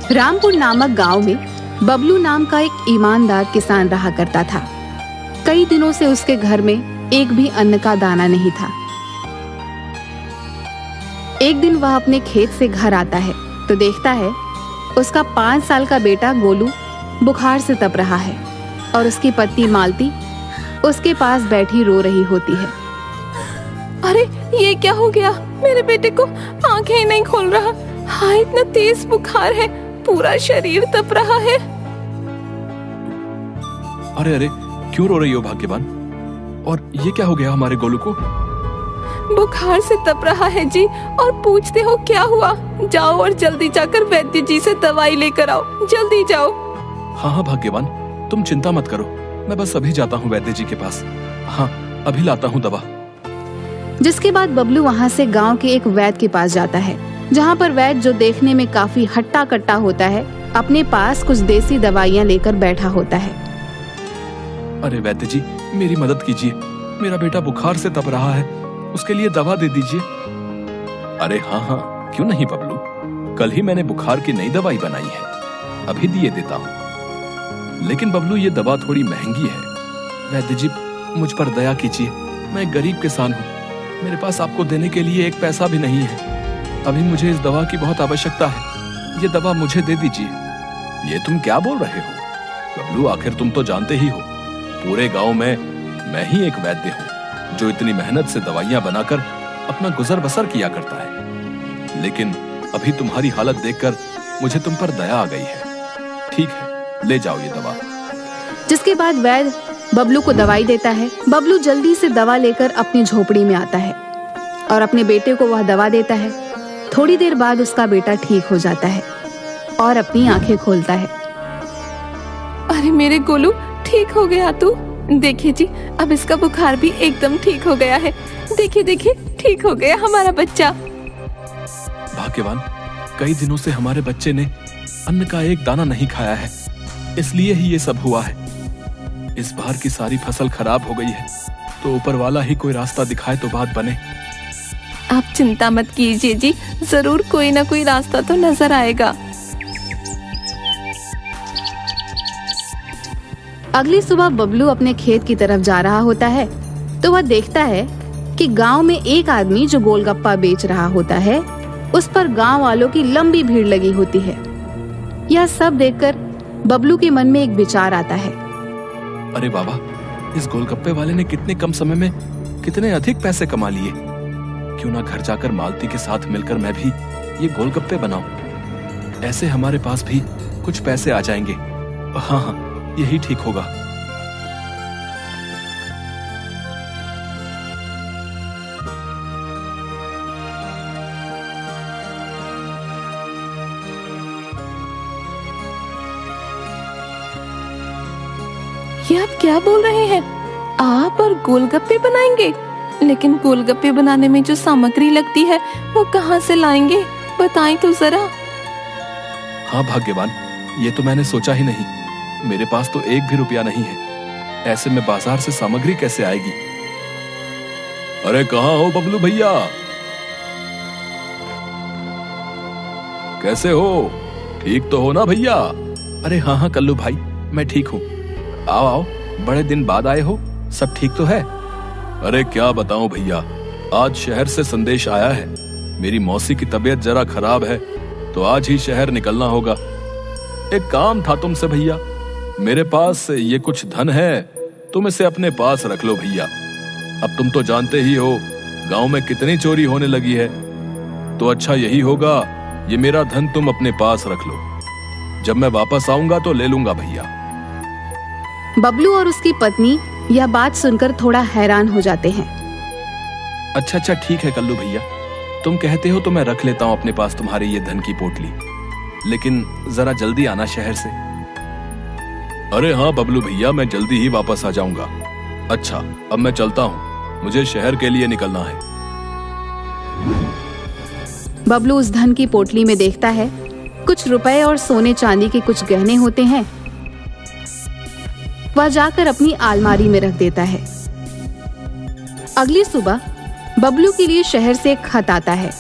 रामपुर नामक गांव में बबलू नाम का एक ईमानदार किसान रहा करता था। कई दिनों से उसके घर में एक भी अन्न का दाना नहीं था। एक दिन वह अपने खेत से घर आता है तो देखता है उसका 5 साल का बेटा गोलू बुखार से तप रहा है और उसकी पत्नी मालती उसके पास बैठी रो रही होती है। अरे ये क्या हो गया? मेरे बेटे को आंखें ही नहीं खोल रहा। हाँ, इतना तेज बुखार है, पूरा शरीर तप रहा है। अरे अरे, क्यों रो रही हो भाग्यवान? और ये क्या हो गया हमारे गोलू को? बुखार से तप रहा है जी, और पूछते हो क्या हुआ? जाओ और जल्दी जाकर वैद्य जी से दवाई लेकर आओ, जल्दी जाओ। हाँ हाँ भाग्यवान, तुम चिंता मत करो, मैं बस अभी जाता हूँ वैद्य जी के पास। हाँ, अभी लाता हूँ दवा। जिसके बाद बबलू वहाँ से गांव के एक वैद्य के पास जाता है, जहाँ पर वैद्य, जो देखने में काफी हट्टा कट्टा होता है, अपने पास कुछ देसी दवाइयाँ लेकर बैठा होता है। अरे वैद्य जी, मेरी मदद कीजिए, मेरा बेटा बुखार से तप रहा है, उसके लिए दवा दे दीजिए। अरे हाँ हाँ, क्यों नहीं बबलू, कल ही मैंने बुखार की नई दवाई बनाई है, अभी दिए देता हूँ। लेकिन बबलू, ये दवा थोड़ी महंगी है। वैद्य जी, मुझ पर दया कीजिए, मैं एक गरीब किसान हूँ, मेरे पास आपको देने के लिए एक पैसा भी नहीं है। अभी मुझे इस दवा की बहुत आवश्यकता है, ये दवा मुझे दे दीजिए। ये तुम क्या बोल रहे हो बबलू? आखिर तुम तो जानते ही हो, पूरे गांव में मैं ही एक वैद्य हूँ जो इतनी मेहनत से दवाइयां बनाकर अपना गुजर बसर किया करता है। लेकिन अभी तुम्हारी हालत देखकर मुझे तुम पर दया आ गई है। ठीक है, ले जाओ ये दवा। जिसके बाद वैद्य बबलू को दवाई देता है। बबलू जल्दी से दवा लेकर अपनी झोपड़ी में आता है और अपने बेटे को वह दवा देता है। थोड़ी देर बाद उसका बेटा ठीक हो जाता है और अपनी आंखें खोलता है। अरे मेरे गोलू, ठीक हो गया तू? देखिए जी, अब इसका बुखार भी एकदम ठीक हो गया है। देखिए देखिए, ठीक हो गया हमारा बच्चा। भाग्यवान, कई दिनों से हमारे बच्चे ने अन्न का एक दाना नहीं खाया है, इसलिए ही ये सब हुआ है। इस बार की सारी फसल खराब हो गई है, तो ऊपर वाला ही कोई रास्ता दिखाए तो बात बने। आप चिंता मत कीजिए जी, जरूर कोई ना कोई रास्ता तो नजर आएगा। अगली सुबह बबलू अपने खेत की तरफ जा रहा होता है तो वह देखता है कि गांव में एक आदमी जो गोलगप्पा बेच रहा होता है, उस पर गांव वालों की लंबी भीड़ लगी होती है। यह सब देखकर बबलू के मन में एक विचार आता है। अरे बाबा, इस गोलगप्पे वाले ने कितने कम समय में कितने अधिक पैसे कमा लिए। क्यों ना घर जाकर मालती के साथ मिलकर मैं भी ये गोलगप्पे बनाऊं, ऐसे हमारे पास भी कुछ पैसे आ जाएंगे। हाँ हाँ, यही ठीक होगा। ये आप क्या बोल रहे हैं? आप और गोलगप्पे बनाएंगे? लेकिन गोलगप्पे बनाने में जो सामग्री लगती है वो कहाँ से लाएंगे, बताएं तो जरा। हाँ भाग्यवान, ये तो मैंने सोचा ही नहीं। मेरे पास तो एक भी रुपया नहीं है, ऐसे में बाजार से सामग्री कैसे आएगी? अरे कहाँ हो बबलू भैया, कैसे हो? ठीक तो हो ना भैया? अरे हाँ हाँ कल्लू भाई, मैं ठीक हूँ। आओ आओ, बड़े दिन बाद आए हो, सब ठीक तो है? अरे क्या बताऊं भैया, आज शहर से संदेश आया है, मेरी मौसी की तबीयत जरा खराब है, तो आज ही शहर निकलना होगा। एक काम था तुमसे भैया, मेरे पास ये कुछ धन है, तुम इसे अपने पास रख लो भैया। अब तुम तो जानते ही हो गांव में कितनी चोरी होने लगी है, तो अच्छा यही होगा ये मेरा धन तुम अपने पास रख लो, जब मैं वापस आऊंगा तो ले लूंगा भैया। बबलू और उसकी पत्नी यह बात सुनकर थोड़ा हैरान हो जाते हैं। अच्छा अच्छा ठीक है कल्लू भैया, तुम कहते हो तो मैं रख लेता हूँ अपने पास तुम्हारी ये धन की पोटली, लेकिन जरा जल्दी आना शहर से। अरे हाँ बबलू भैया, मैं जल्दी ही वापस आ जाऊंगा। अच्छा, अब मैं चलता हूँ, मुझे शहर के लिए निकलना है। बबलू उस धन की पोटली में देखता है कुछ रुपए और सोने चांदी के कुछ गहने होते हैं। वह जाकर अपनी अलमारी में रख देता है। अगली सुबह बबलू के लिए शहर से एक खत आता है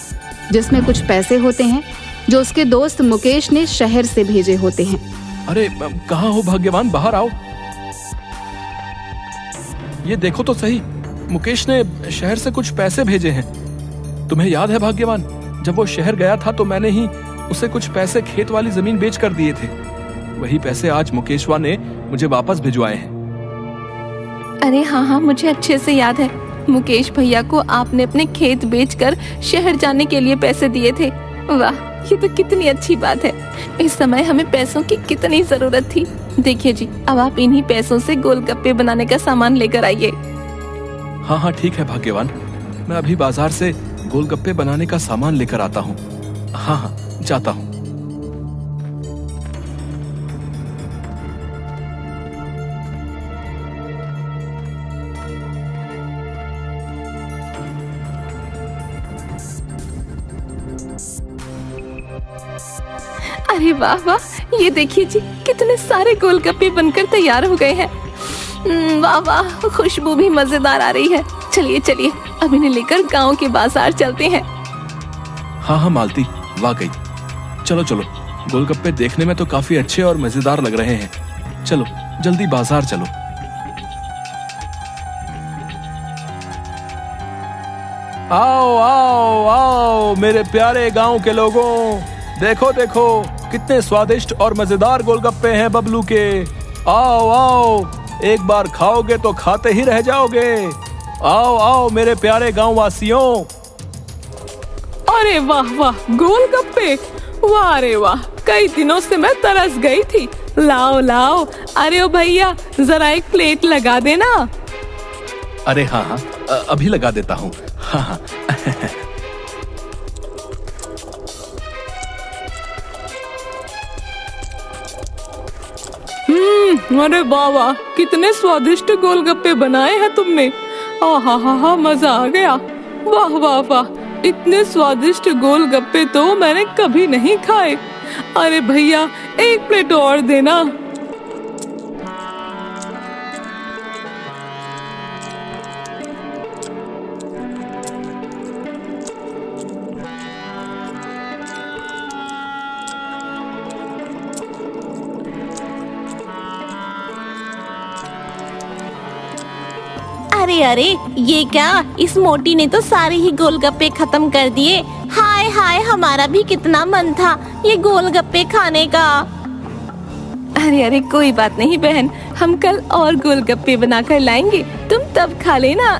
जिसमें कुछ पैसे होते हैं जो उसके दोस्त मुकेश ने शहर से भेजे होते हैं। अरे कहाँ हो भाग्यवान, बाहर आओ। ये देखो तो सही, मुकेश ने शहर से कुछ पैसे भेजे हैं। तुम्हें याद है भाग्यवान, जब वो शहर गया था तो मैंने ही उसे कुछ पैसे खेत वाली जमीन बेच कर दिए थे। वही पैसे आज मुकेशवा ने मुझे वापस भिजवाए हैं। अरे हाँ, मुझे अच्छे से याद है। मुकेश भैया को आपने अपने खेत बेचकर शहर जाने के लिए पैसे दिए थे। वाह, ये तो कितनी अच्छी बात है। इस समय हमें पैसों की कितनी जरूरत थी। देखिए जी, अब आप इन्हीं पैसों से गोलगप्पे बनाने का सामान लेकर आइए। हाँ ठीक है भाग्यवान, मैं अभी बाजार से गोलगप्पे बनाने का सामान लेकर आता हूँ। हाँ, जाता हूँ। अरे वाह वाह, ये देखिए जी, कितने सारे गोलगप्पे बनकर तैयार हो गए हैं। वाह वाह, खुशबू भी मजेदार आ रही है। चलिए चलिए, अब इन्हें लेकर गांव के बाजार चलते हैं। हाँ मालती, वाकई। चलो चलो, गोलगप्पे देखने में तो काफी अच्छे और मजेदार लग रहे हैं। चलो जल्दी बाजार चलो। आओ आओ आओ मेरे प्यारे गांव के लोगों, देखो देखो कितने स्वादिष्ट और मजेदार गोलगप्पे हैं बबलू के। आओ आओ, एक बार खाओगे तो खाते ही रह जाओगे। आओ आओ मेरे प्यारे गांव वासियों। अरे वाह वाह, गोलगप्पे, वाह रे वाह, कई दिनों से मैं तरस गई थी। लाओ लाओ, अरे ओ भैया, जरा एक प्लेट लगा देना। अरे हाँ, अभी लगा देता हूँ। हाँ अरे वाह वाह, कितने स्वादिष्ट गोलगप्पे बनाए हैं तुमने। आहा, मजा आ गया। वाह वाह वाह, इतने स्वादिष्ट गोलगप्पे तो मैंने कभी नहीं खाए। अरे भैया, एक प्लेट और देना। अरे अरे, ये क्या, इस मोटी ने तो सारे ही गोलगप्पे खत्म कर दिए। हाय हाय, हमारा भी कितना मन था ये गोलगप्पे खाने का। अरे अरे, कोई बात नहीं बहन, हम कल और गोलगप्पे बनाकर लाएंगे, तुम तब खा लेना।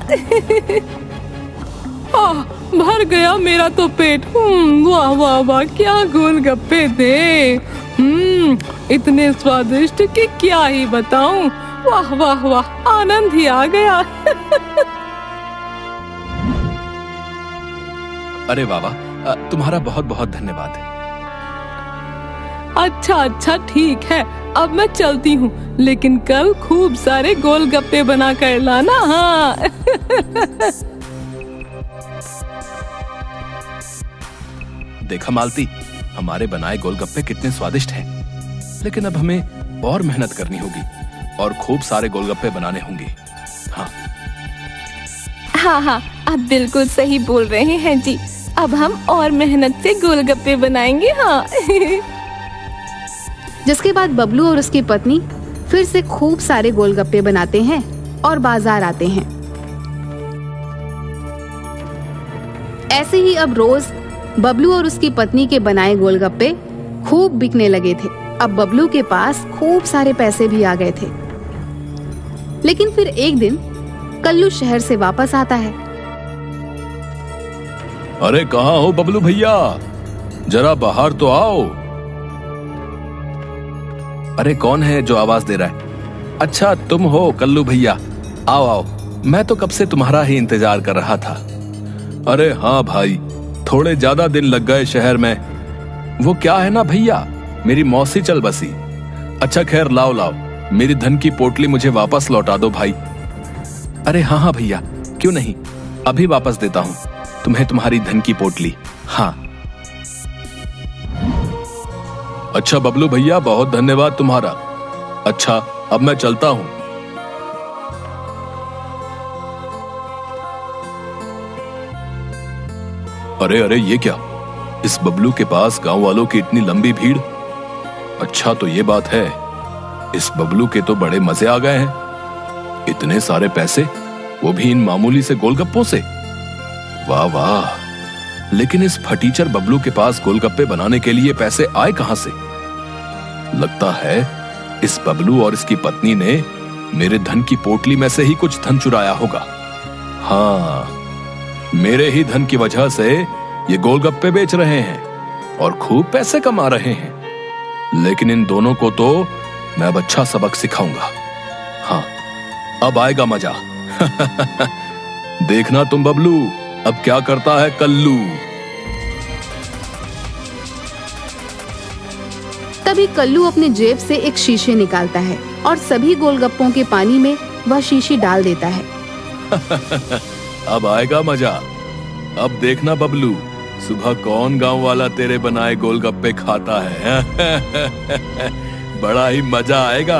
भर गया मेरा तो पेट। वाह वाह वाह, क्या गोलगप्पे थे। इतने स्वादिष्ट कि क्या ही बताऊं। वाह वाह वाह, आनंद ही आ गया। अरे वाह, तुम्हारा बहुत बहुत धन्यवाद। अच्छा ठीक है, अब मैं चलती हूँ, लेकिन कल खूब सारे गोलगप्पे बना कर लाना। हाँ। देखा मालती, हमारे बनाए गोलगप्पे कितने स्वादिष्ट हैं। लेकिन अब हमें और मेहनत करनी होगी और खूब सारे गोलगप्पे बनाने होंगे। हाँ, आप बिल्कुल सही बोल रहे हैं जी। अब हम और मेहनत से गोलगप्पे बनाएंगे। हाँ। जिसके बाद बबलू और उसकी पत्नी फिर से खूब सारे गोलगप्पे बनाते हैं और बाजार आते हैं। ऐसे ही अब रोज बबलू और उसकी पत्नी के बनाए गोलगप्पे खूब बिकने लगे थे। अब बबलू के पास खूब सारे पैसे भी आ गए थे। लेकिन फिर एक दिन कल्लू शहर से वापस आता है। अरे कहाँ हो बबलू भैया, जरा बाहर तो आओ। अरे कौन है जो आवाज दे रहा है? अच्छा तुम हो कल्लू भैया, आओ आओ, मैं तो कब से तुम्हारा ही इंतजार कर रहा था। अरे हाँ भाई, थोड़े ज्यादा दिन लग गए शहर में। वो क्या है ना भैया, मेरी मौसी चल बसी। अच्छा खैर, लाओ लाओ, मेरी धन की पोटली मुझे वापस लौटा दो भाई। अरे हाँ भैया, क्यों नहीं, अभी वापस देता हूँ तुम्हें तुम्हारी धन की पोटली। हाँ। अच्छा बबलू भैया, बहुत धन्यवाद तुम्हारा। अच्छा अब मैं चलता हूँ। अरे अरे, ये क्या, इस बबलू के पास गांव वालों की इतनी लंबी भीड़। अच्छा तो ये बात है, इस बबलू के तो बड़े मजे आ गए हैं। इतने सारे पैसे, वो भी इन मामूली से गोलगप्पों से। वाह वाह, लेकिन इस फटीचर बबलू के पास गोलगप्पे बनाने के लिए पैसे आए कहां से? लगता है इस बबलू और इसकी पत्नी ने मेरे धन की पोटली में से ही कुछ धन चुराया होगा। हाँ, मेरे ही धन की वजह से ये गोलगप्पे बेच रहे हैं और खूब पैसे कमा रहे हैं। लेकिन इन दोनों को तो मैं अब अच्छा सबक सिखाऊंगा। हाँ, अब आएगा मजा। देखना तुम बबलू अब क्या करता है कल्लू। तभी कल्लू अपने जेब से एक शीशे निकालता है और सभी गोलगप्पों के पानी में वह शीशी डाल देता है। अब आएगा मजा। अब देखना बबलू, सुबह कौन गांव वाला तेरे बनाए गोलगप्पे खाता है। बड़ा ही मजा आएगा।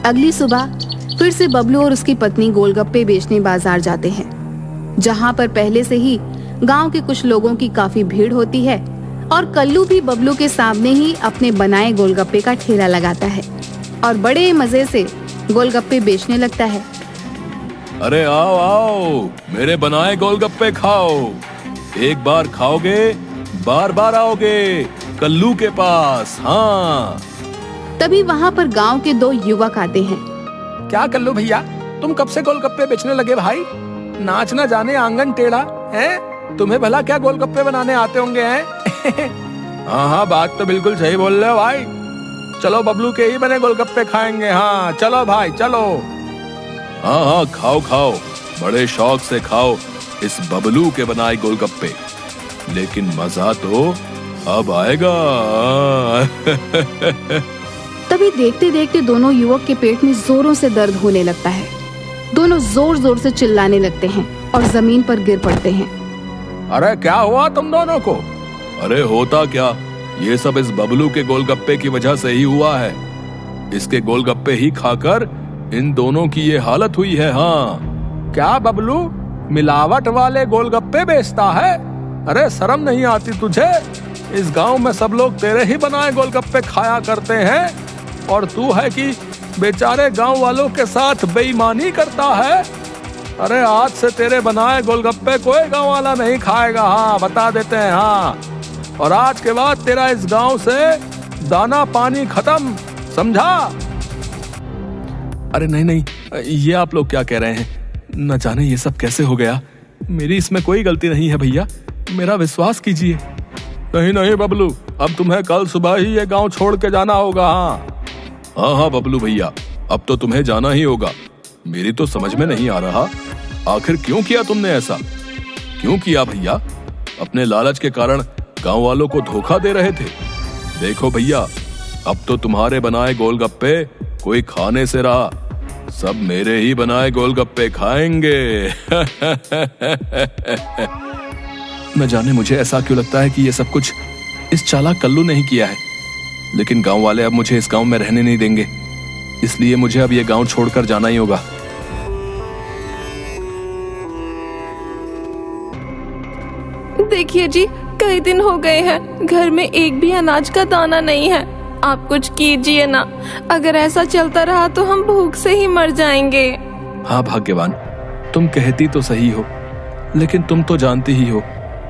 अगली सुबह फिर से बबलू और उसकी पत्नी गोलगप्पे बेचने बाजार जाते हैं, जहाँ पर पहले से ही गांव के कुछ लोगों की काफी भीड़ होती है। और कल्लू भी बबलू के सामने ही अपने बनाए गोलगप्पे का ठेला लगाता है और बड़े मजे से गोलगप्पे बेचने लगता है। अरे आओ आओ, मेरे बनाए गोलगप्पे खाओ। एक बार खाओगे बार बार आओगे कल्लू के पास। हाँ। तभी वहाँ पर गांव के दो युवक आते हैं। क्या कल्लू भैया, तुम कब से गोलगप्पे बेचने लगे भाई? नाच ना जाने आंगन टेढ़ा है, तुम्हें भला क्या गोलगप्पे बनाने आते होंगे हैं? हाँ हाँ, बात तो बिल्कुल सही बोल रहे हो भाई। चलो बबलू के ही बने गोलगप्पे खाएंगे। हाँ चलो भाई चलो। हाँ हाँ, खाओ खाओ, बड़े शौक से खाओ इस बबलू के बनाए गोलगप्पे। लेकिन मजा तो अब आएगा। तभी देखते देखते दोनों युवक के पेट में जोरों से दर्द होने लगता है। दोनों जोर जोर से चिल्लाने लगते हैं और जमीन पर गिर पड़ते हैं। अरे क्या हुआ तुम दोनों को? अरे होता क्या, ये सब इस बबलू के गोलगप्पे की वजह से ही हुआ है। इसके गोलगप्पे ही खाकर इन दोनों की ये हालत हुई है। हाँ। क्या बबलू मिलावट वाले गोलगप्पे बेचता है? अरे शर्म नहीं आती तुझे? इस गांव में सब लोग तेरे ही बनाए गोलगप्पे खाया करते हैं और तू है कि बेचारे गांव वालों के साथ बेईमानी करता है। अरे आज से तेरे बनाए गोलगप्पे कोई गांव वाला नहीं खाएगा। हाँ बता देते हैं। हाँ, और आज के बाद तेरा इस गांव से दाना पानी खत्म, समझा? अरे नहीं नहीं, ये आप लोग क्या कह रहे हैं? न जाने ये सब कैसे हो गया। मेरी इसमें कोई गलती नहीं है भैया, मेरा विश्वास कीजिए। नहीं नहीं बबलू, अब तुम्हें कल सुबह ही ये गांव छोड़ के जाना होगा। हाँ हाँ बबलू भैया, अब तो तुम्हें जाना ही होगा। मेरी तो समझ में नहीं आ रहा, आखिर क्यों किया तुमने ऐसा? क्यों किया भैया? अपने लालच के कारण गांव वालों को धोखा दे रहे थे। देखो भैया, अब तो तुम्हारे बनाए गोलगप्पे कोई खाने से रहा, सब मेरे ही बनाए गोलगप्पे खाएंगे। न जाने मुझे ऐसा क्यों लगता है कि ये सब कुछ इस चालाक कल्लू ने ही किया है। लेकिन गांव वाले अब मुझे इस गांव में रहने नहीं देंगे, इसलिए मुझे अब ये गांव छोड़कर जाना ही होगा। देखिए जी, कई दिन हो गए हैं, घर में एक भी अनाज का दाना नहीं है। आप कुछ कीजिए ना, अगर ऐसा चलता रहा तो हम भूख से ही मर जाएंगे। हाँ भाग्यवान, तुम कहती तो सही हो, लेकिन तुम तो जानती ही हो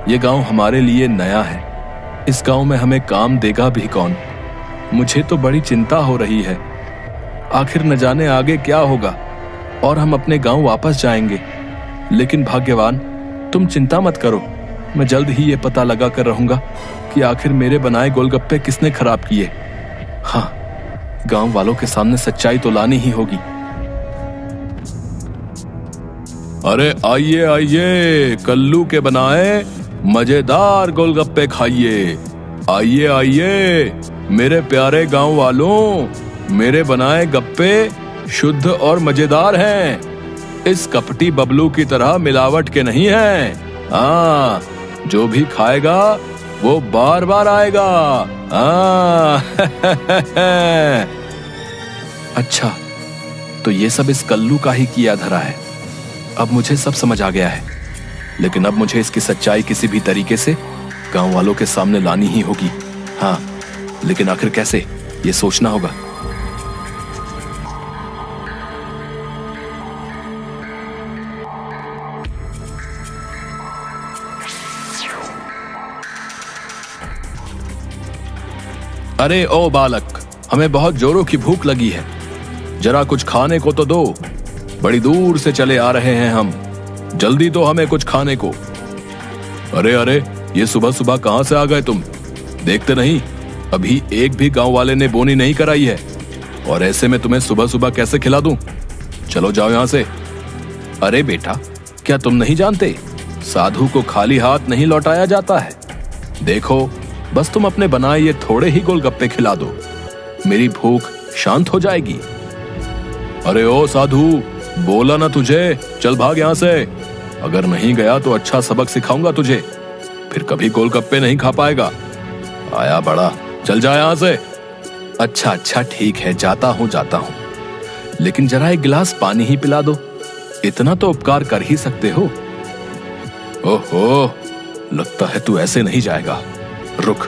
ये गांव हमारे लिए नया है। इस गांव में हमें काम देगा भी कौन? मुझे तो बड़ी चिंता हो रही है। आखिर न जाने आगे क्या होगा और हम अपने गांव वापस जाएंगे। लेकिन भाग्यवान, तुम चिंता मत करो, मैं जल्द ही ये पता लगा कर रहूंगा कि आखिर मेरे बनाए गोलगप्पे किसने खराब किए। हाँ, गांव वालों के सामने सच्चाई तो लानी ही होगी। अरे आइए आइए, कल्लू के बनाए मजेदार गोलगप्पे खाइए। आइए आइए मेरे प्यारे गांव वालों, मेरे बनाए गप्पे शुद्ध और मजेदार हैं। इस कपटी बबलू की तरह मिलावट के नहीं हैं। हाँ, जो भी खाएगा वो बार बार आएगा। अच्छा, तो ये सब इस कल्लू का ही किया धरा है। अब मुझे सब समझ आ गया है। लेकिन अब मुझे इसकी सच्चाई किसी भी तरीके से गांव वालों के सामने लानी ही होगी। हाँ, लेकिन आखिर कैसे, ये सोचना होगा। अरे ओ बालक, हमें बहुत जोरों की भूख लगी है, जरा कुछ खाने को तो दो। बड़ी दूर से चले आ रहे हैं हम, जल्दी दो हमें कुछ खाने को। अरे अरे, ये सुबह सुबह कहां से आ गए तुम? देखते नहीं अभी एक भी गांव वाले ने बोनी नहीं कराई है, और ऐसे में तुम्हें सुबह सुबह कैसे खिला दूं? चलो जाओ यहां से। अरे बेटा, क्या तुम नहीं जानते, साधु को खाली हाथ नहीं लौटाया जाता है। देखो, बस तुम अपने बनाए ये थोड़े ही गोलगप्पे खिला दो, मेरी भूख शांत हो जाएगी। अरे ओ साधु, बोला ना तुझे, चल भाग यहां से। अगर नहीं गया तो अच्छा सबक सिखाऊंगा तुझे, फिर कभी गोलगप्पे नहीं खा पाएगा। आया बड़ा, चल जा यहां से। अच्छा अच्छा ठीक है, जाता हूं, लेकिन जरा एक गिलास पानी ही पिला दो, इतना तो उपकार कर ही सकते हो। ओहो, लगता है तू ऐसे नहीं जाएगा। रुक,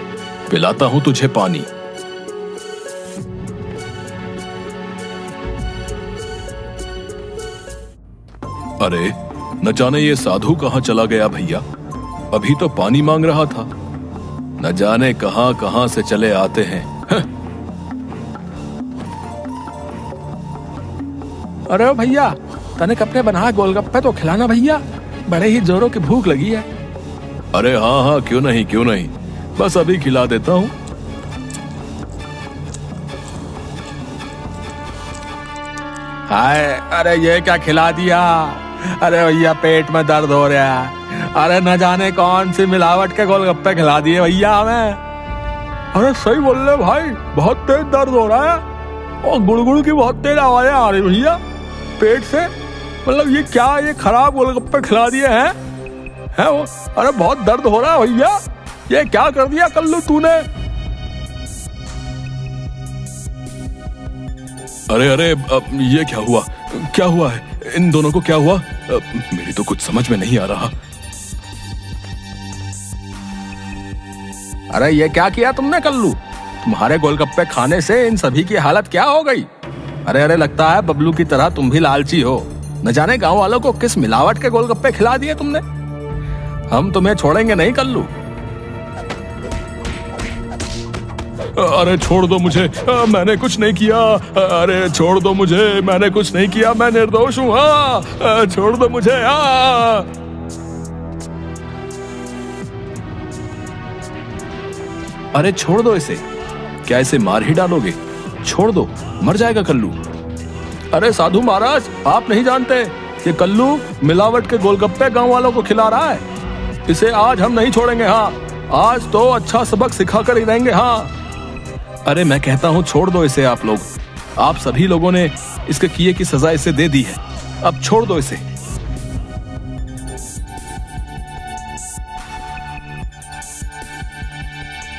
पिलाता हूं तुझे पानी। अरे न जाने ये साधु कहां चला गया भैया, अभी तो पानी मांग रहा था। न जाने कहां कहां से चले आते हैं। अरे ओ भैया, तनिक अपने बनाए गोलगप्पे तो खिलाना भैया, बड़े ही जोरों की भूख लगी है। अरे हाँ हाँ, क्यों नहीं, बस अभी खिला देता हूं। हाय, अरे ये क्या खिला दिया? अरे भैया, पेट में दर्द हो रहा है। अरे न जाने कौन सी मिलावट के गोलगप्पे खिला दिए भैया हमें। अरे सही बोल रहे भाई, बहुत तेज दर्द हो रहा है और गुड़गुड़ की बहुत तेज आवाजें आ रही भैया पेट से। मतलब ये क्या, ये खराब गोलगप्पे खिला दिए हैं वो। अरे बहुत दर्द हो रहा है भैया, ये क्या कर दिया कल्लू तूने? अरे अरे, ये क्या हुआ है? इन दोनों को क्या हुआ? मेरी तो कुछ समझ में नहीं आ रहा। अरे ये क्या किया तुमने कल्लू? तुम्हारे गोलगप्पे खाने से इन सभी की हालत क्या हो गई? अरे अरे, लगता है बबलू की तरह तुम भी लालची हो। न जाने गांव वालों को किस मिलावट के गोलगप्पे खिला दिए तुमने। हम तुम्हें छोड़ेंगे नहीं कल्लू। अरे छोड़ दो मुझे, मैंने कुछ नहीं किया। अरे छोड़ दो मुझे, मैंने कुछ नहीं किया, मैं निर्दोष हूँ। छोड़ दो मुझे। अरे छोड़ दो इसे, क्या इसे मार ही डालोगे? छोड़ दो, मर जाएगा कल्लू। अरे साधु महाराज, आप नहीं जानते कि कल्लू मिलावट के गोलगप्पे गांव वालों को खिला रहा है। इसे आज हम नहीं छोड़ेंगे। हाँ, आज तो अच्छा सबक सिखा कर ही रहेंगे। हाँ, अरे मैं कहता हूं छोड़ दो इसे। आप लोग, आप सभी लोगों ने इसके किए की सजा इसे दे दी है, अब छोड़ दो इसे।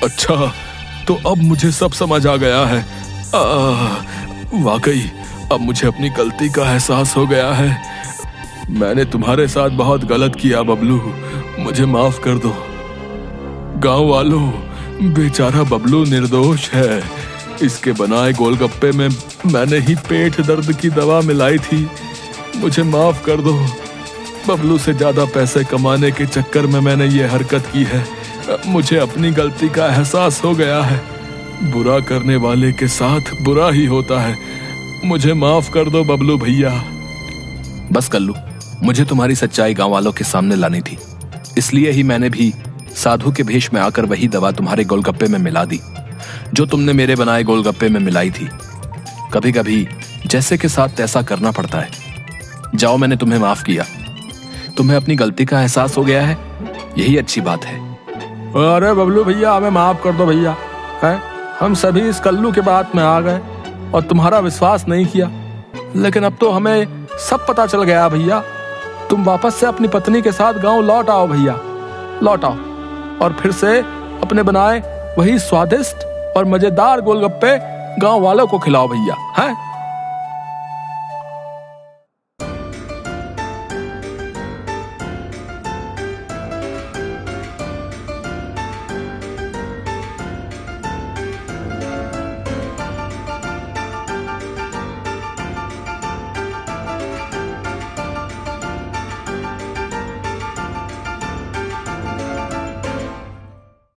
अच्छा, तो अब मुझे सब समझ आ गया है। वाकई अब मुझे अपनी गलती का एहसास हो गया है। मैंने तुम्हारे साथ बहुत गलत किया बबलू, मुझे माफ कर दो। गांव वालों, बेचारा बबलू निर्दोष है। इसके बनाए गोलगप्पे में मैंने ही पेट दर्द की दवा मिलाई थी, मुझे माफ कर दो। बबलू से ज्यादा पैसे कमाने के चक्कर में मैंने ये हरकत की है। मुझे अपनी गलती का एहसास हो गया है। बुरा करने वाले के साथ बुरा ही होता है। मुझे माफ कर दो बबलू भैया। बस कल्लू, मुझे तुम्हारी सच्चाई गांव वालों के सामने लानी थी, इसलिए ही मैंने भी साधु के भेष में आकर वही दवा तुम्हारे गोलगप्पे में मिला दी जो तुमने मेरे बनाए गोलगप्पे में मिलाई थी। कभी कभी जैसे के साथ तैसा करना पड़ता है। जाओ, मैंने तुम्हें माफ किया, तुम्हें अपनी गलती का एहसास हो गया है, यही अच्छी बात है। अरे बबलू भैया, हमें माफ कर दो भैया। हम सभी इस कल्लू के बात में आ गए और तुम्हारा विश्वास नहीं किया, लेकिन अब तो हमें सब पता चल गया भैया। तुम वापस से अपनी पत्नी के साथ गांव लौट आओ भैया, लौट आओ और फिर से अपने बनाए वही स्वादिष्ट और मजेदार गोलगप्पे गांव वालों को खिलाओ भैया। हैं?